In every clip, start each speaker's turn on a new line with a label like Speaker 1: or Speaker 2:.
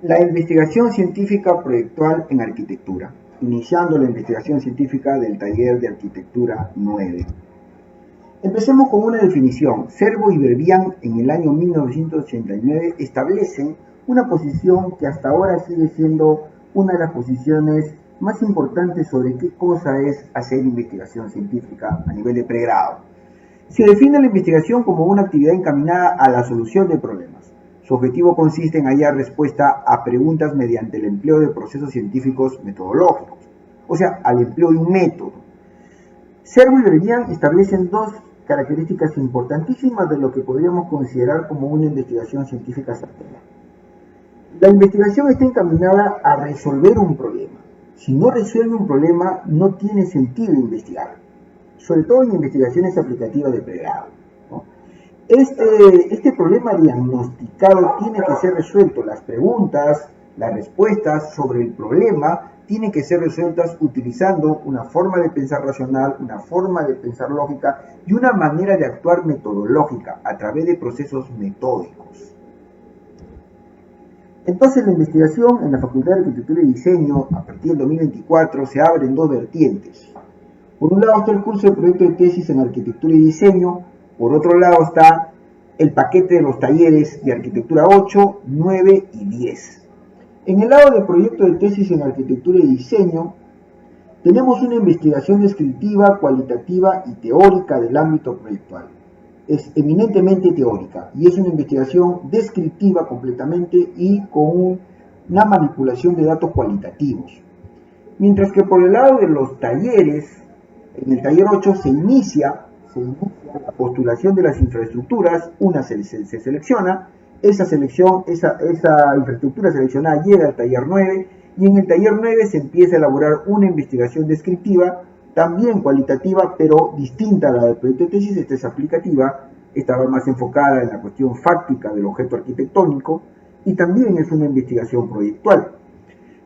Speaker 1: La investigación científica proyectual en arquitectura, iniciando la investigación científica del taller de arquitectura 9. Empecemos con una definición. Cervo y Verbian en el año 1989 establecen una posición que hasta ahora sigue siendo una de las posiciones más importantes sobre qué cosa es hacer investigación científica a nivel de pregrado. Se define la investigación como una actividad encaminada a la solución de problemas. Su objetivo consiste en hallar respuesta a preguntas mediante el empleo de procesos científicos metodológicos, o sea, al empleo de un método. Cervo y Verbian establecen dos características importantísimas de lo que podríamos considerar como una investigación científica certera. La investigación está encaminada a resolver un problema. Si no resuelve un problema, no tiene sentido investigar, sobre todo en investigaciones aplicativas de pregrado, ¿no? Este problema diagnosticado tiene que ser resuelto. Las preguntas, las respuestas sobre el problema tienen que ser resueltas utilizando una forma de pensar racional, una forma de pensar lógica y una manera de actuar metodológica a través de procesos metódicos. Entonces la investigación en la Facultad de Arquitectura y Diseño a partir del 2024 se abre en dos vertientes. Por un lado está el curso de proyecto de tesis en arquitectura y diseño, por otro lado está el paquete de los talleres de arquitectura 8, 9 y 10. En el lado del proyecto de tesis en arquitectura y diseño, tenemos una investigación descriptiva, cualitativa y teórica del ámbito proyectual. Es eminentemente teórica y es una investigación descriptiva completamente y con una manipulación de datos cualitativos. Mientras que por el lado de los talleres, en el taller 8 se inicia la postulación de las infraestructuras, una se selecciona, esa infraestructura seleccionada llega al taller 9 y en el taller 9 se empieza a elaborar una investigación descriptiva, también cualitativa, pero distinta a la del proyecto de tesis. Esta es aplicativa, esta va más enfocada en la cuestión fáctica del objeto arquitectónico y también es una investigación proyectual.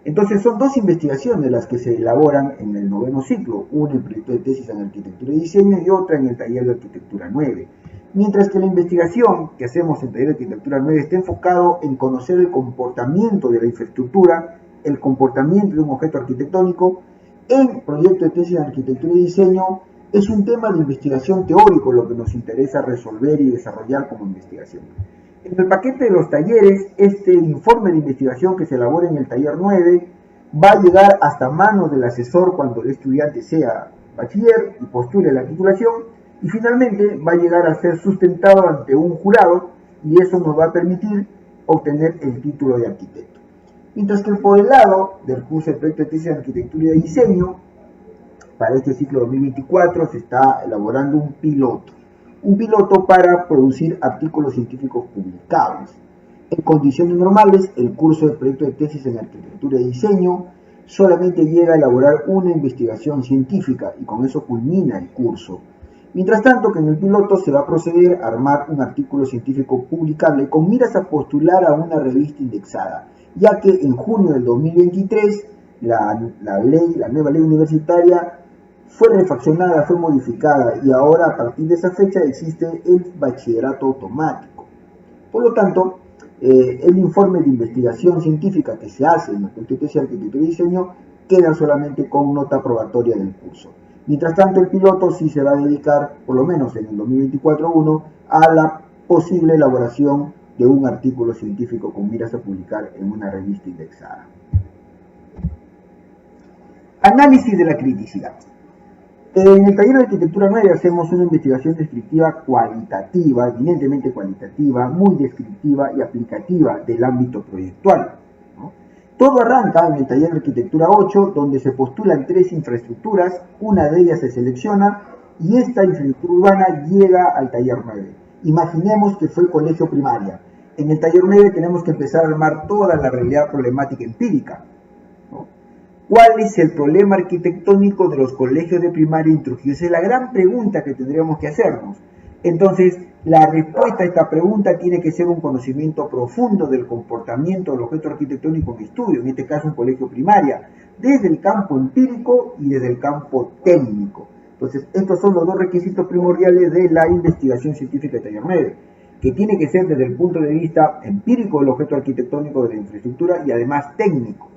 Speaker 1: Entonces son dos investigaciones las que se elaboran en el noveno ciclo, una en proyecto de tesis en arquitectura y diseño y otra en el taller de arquitectura 9. Mientras que la investigación que hacemos en el taller de arquitectura 9 está enfocado en conocer el comportamiento de la infraestructura, el comportamiento de un objeto arquitectónico, en proyecto de tesis en arquitectura y diseño es un tema de investigación teórico lo que nos interesa resolver y desarrollar como investigación. En el paquete de los talleres, este informe de investigación que se elabora en el taller 9 va a llegar hasta manos del asesor cuando el estudiante sea bachiller y postule la titulación y finalmente va a llegar a ser sustentado ante un jurado y eso nos va a permitir obtener el título de arquitecto. Mientras que por el lado del curso de proyecto de tesis de arquitectura y diseño, para este ciclo 2024 se está elaborando un piloto para producir artículos científicos publicables. En condiciones normales, el curso de proyecto de tesis en arquitectura y diseño solamente llega a elaborar una investigación científica y con eso culmina el curso. Mientras tanto, que en el piloto se va a proceder a armar un artículo científico publicable con miras a postular a una revista indexada, ya que en junio del 2023 la nueva ley universitaria fue refaccionada, fue modificada y ahora a partir de esa fecha existe el bachillerato automático. Por lo tanto, el informe de investigación científica que se hace en la Facultad de Tesis, Arquitectura y Diseño queda solamente con nota probatoria del curso. Mientras tanto, el piloto sí se va a dedicar, por lo menos en el 2024-1, a la posible elaboración de un artículo científico con miras a publicar en una revista indexada. Análisis de la criticidad. En el taller de arquitectura 9 hacemos una investigación descriptiva cualitativa, eminentemente cualitativa, muy descriptiva y aplicativa del ámbito proyectual, ¿no? Todo arranca en el taller de arquitectura 8, donde se postulan 3 infraestructuras, una de ellas se selecciona y esta infraestructura urbana llega al taller 9. Imaginemos que fue colegio primaria. En el taller 9 tenemos que empezar a armar toda la realidad problemática empírica, ¿no? ¿Cuál es el problema arquitectónico de los colegios de primaria en Trujillo? Esa es la gran pregunta que tendríamos que hacernos. Entonces, la respuesta a esta pregunta tiene que ser un conocimiento profundo del comportamiento del objeto arquitectónico en estudio, en este caso un colegio primaria, desde el campo empírico y desde el campo técnico. Entonces, estos son los dos requisitos primordiales de la investigación científica de taller 9. que tiene que ser desde el punto de vista empírico del objeto arquitectónico de la infraestructura y además técnico.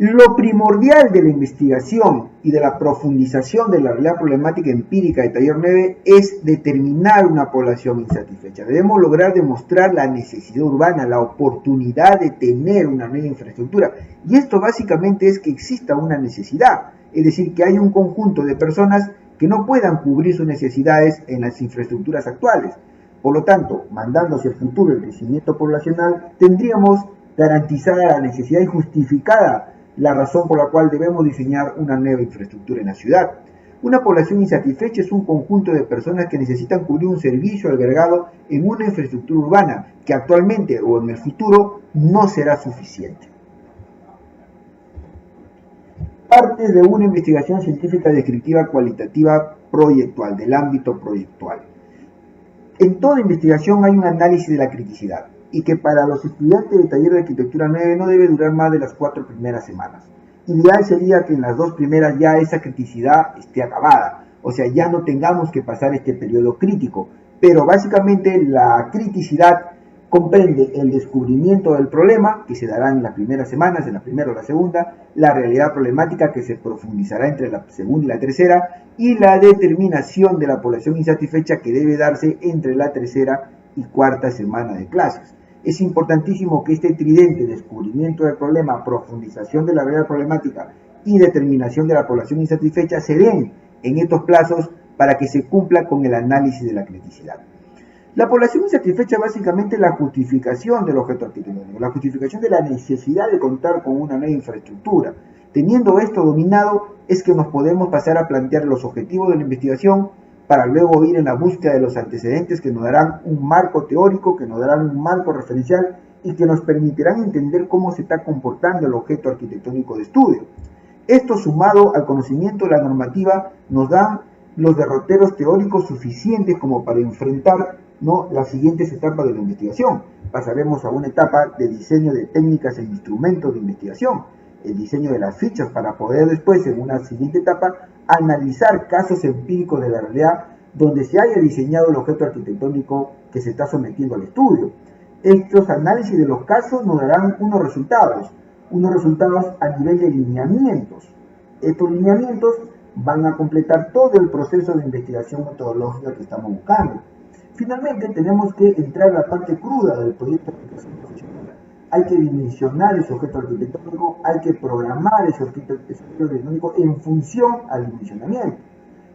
Speaker 1: Lo primordial de la investigación y de la profundización de la realidad problemática empírica de Taller 9 es determinar una población insatisfecha. Debemos lograr demostrar la necesidad urbana, la oportunidad de tener una nueva infraestructura. Y esto básicamente es que exista una necesidad, es decir, que hay un conjunto de personas que no puedan cubrir sus necesidades en las infraestructuras actuales. Por lo tanto, mandando hacia el futuro el crecimiento poblacional, tendríamos garantizada la necesidad y justificada la razón por la cual debemos diseñar una nueva infraestructura en la ciudad. Una población insatisfecha es un conjunto de personas que necesitan cubrir un servicio albergado en una infraestructura urbana que actualmente o en el futuro no será suficiente. Parte de una investigación científica descriptiva cualitativa proyectual, del ámbito proyectual. En toda investigación hay un análisis de la criticidad, y que para los estudiantes de taller de arquitectura 9 no debe durar más de las 4 primeras semanas. Ideal sería que en las 2 primeras ya esa criticidad esté acabada, o sea, ya no tengamos que pasar este periodo crítico, pero básicamente la criticidad comprende el descubrimiento del problema, que se dará en las primeras semanas, en la primera o la segunda, la realidad problemática que se profundizará entre la segunda y la tercera, y la determinación de la población insatisfecha que debe darse entre la tercera y cuarta semana de clases. Es importantísimo que este tridente, descubrimiento del problema, profundización de la realidad problemática y determinación de la población insatisfecha, se den en estos plazos para que se cumpla con el análisis de la criticidad. La población insatisfecha básicamente es la justificación del objeto arquitectónico, la justificación de la necesidad de contar con una nueva infraestructura. Teniendo esto dominado, es que nos podemos pasar a plantear los objetivos de la investigación para luego ir en la búsqueda de los antecedentes que nos darán un marco teórico, que nos darán un marco referencial y que nos permitirán entender cómo se está comportando el objeto arquitectónico de estudio. Esto, sumado al conocimiento de la normativa, nos dan los derroteros teóricos suficientes como para enfrentar las siguientes etapas de la investigación. Pasaremos a una etapa de diseño de técnicas e instrumentos de investigación, el diseño de las fichas para poder después, en una siguiente etapa, analizar casos empíricos de la realidad donde se haya diseñado el objeto arquitectónico que se está sometiendo al estudio. Estos análisis de los casos nos darán unos resultados a nivel de lineamientos. Estos lineamientos van a completar todo el proceso de investigación metodológica que estamos buscando. Finalmente, tenemos que entrar a la parte cruda del proyecto de aplicación profesional. Hay que dimensionar ese objeto arquitectónico, hay que programar ese objeto arquitectónico en función al dimensionamiento.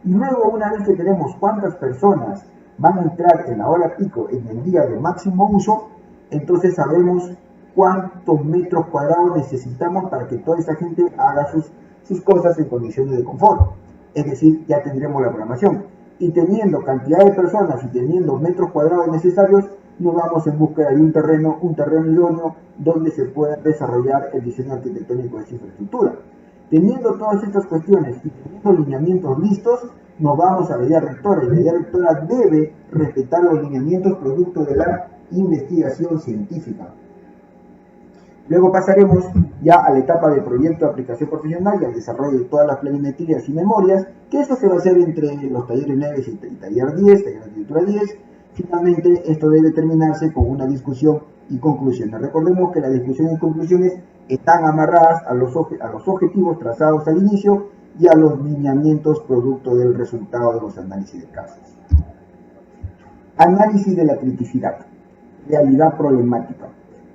Speaker 1: Y luego, una vez que tenemos cuántas personas van a entrar en la hora pico en el día de máximo uso, entonces sabemos cuántos metros cuadrados necesitamos para que toda esa gente haga sus cosas en condiciones de confort. Es decir, ya tendremos la programación. Y teniendo cantidad de personas y teniendo metros cuadrados necesarios, nos vamos en búsqueda de un terreno idóneo donde se pueda desarrollar el diseño arquitectónico de esa infraestructura. Teniendo todas estas cuestiones y teniendo lineamientos listos, nos vamos a la idea rectora, y la idea rectora debe respetar los lineamientos producto de la investigación científica. Luego pasaremos ya a la etapa de proyecto de aplicación profesional y al desarrollo de todas las planimetrías y memorias, que eso se va a hacer entre los talleres 9 y taller 10, taller de arquitectura 10. Finalmente, esto debe terminarse con una discusión y conclusiones. Recordemos que la discusión y conclusiones están amarradas a los objetivos trazados al inicio y a los lineamientos producto del resultado de los análisis de casos. Análisis de la criticidad, realidad problemática.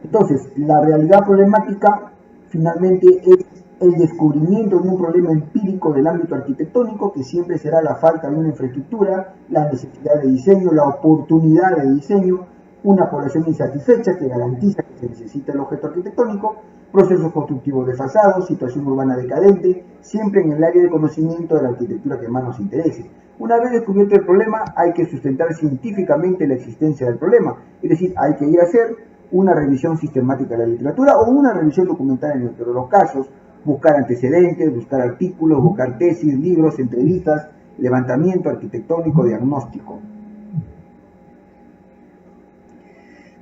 Speaker 1: Entonces, la realidad problemática finalmente es el descubrimiento de un problema empírico del ámbito arquitectónico, que siempre será la falta de una infraestructura, la necesidad de diseño, la oportunidad de diseño, una población insatisfecha que garantiza que se necesita el objeto arquitectónico, procesos constructivos desfasados, situación urbana decadente, siempre en el área de conocimiento de la arquitectura que más nos interese. Una vez descubierto el problema, hay que sustentar científicamente la existencia del problema, es decir, hay que ir a hacer una revisión sistemática de la literatura o una revisión documental en el peor de los casos, buscar antecedentes, buscar artículos, buscar tesis, libros, entrevistas, levantamiento arquitectónico, diagnóstico.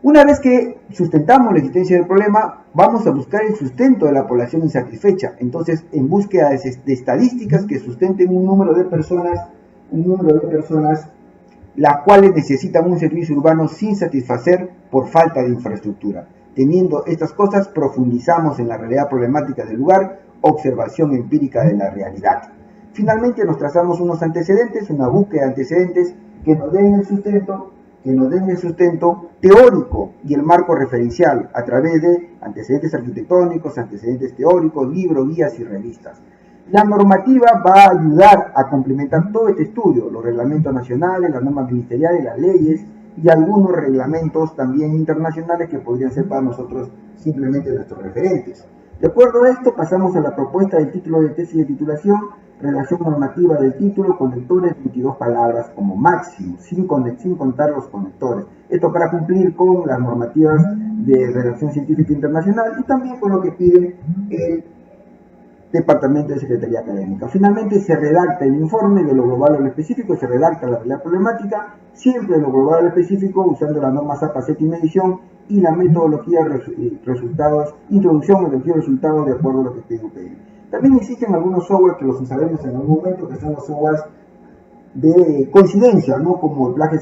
Speaker 1: Una vez que sustentamos la existencia del problema, vamos a buscar el sustento de la población insatisfecha. Entonces, en búsqueda de estadísticas que sustenten un número de personas las cuales necesitan un servicio urbano sin satisfacer por falta de infraestructura. Teniendo estas cosas, profundizamos en la realidad problemática del lugar, observación empírica de la realidad. Finalmente nos trazamos unos antecedentes, una búsqueda de antecedentes que nos den el sustento teórico y el marco referencial a través de antecedentes arquitectónicos, antecedentes teóricos, libros, guías y revistas. La normativa va a ayudar a complementar todo este estudio, los reglamentos nacionales, las normas ministeriales, las leyes y algunos reglamentos también internacionales que podrían ser para nosotros simplemente nuestros referentes. De acuerdo a esto, pasamos a la propuesta del título de tesis de titulación, relación normativa del título, conectores, 22 palabras como máximo, sin contar los conectores. Esto para cumplir con las normativas de relación científica internacional y también con lo que pide el Departamento de Secretaría Académica. Finalmente se redacta el informe de lo global a lo específico, se redacta la realidad problemática, siempre de lo global a lo específico, usando la norma SAPA séptima edición y la metodología introducción, metodología de resultados de acuerdo a lo que pide UPL. También existen algunos software que los usaremos en algún momento, que son los softwares de coincidencia, ¿no? Como el Black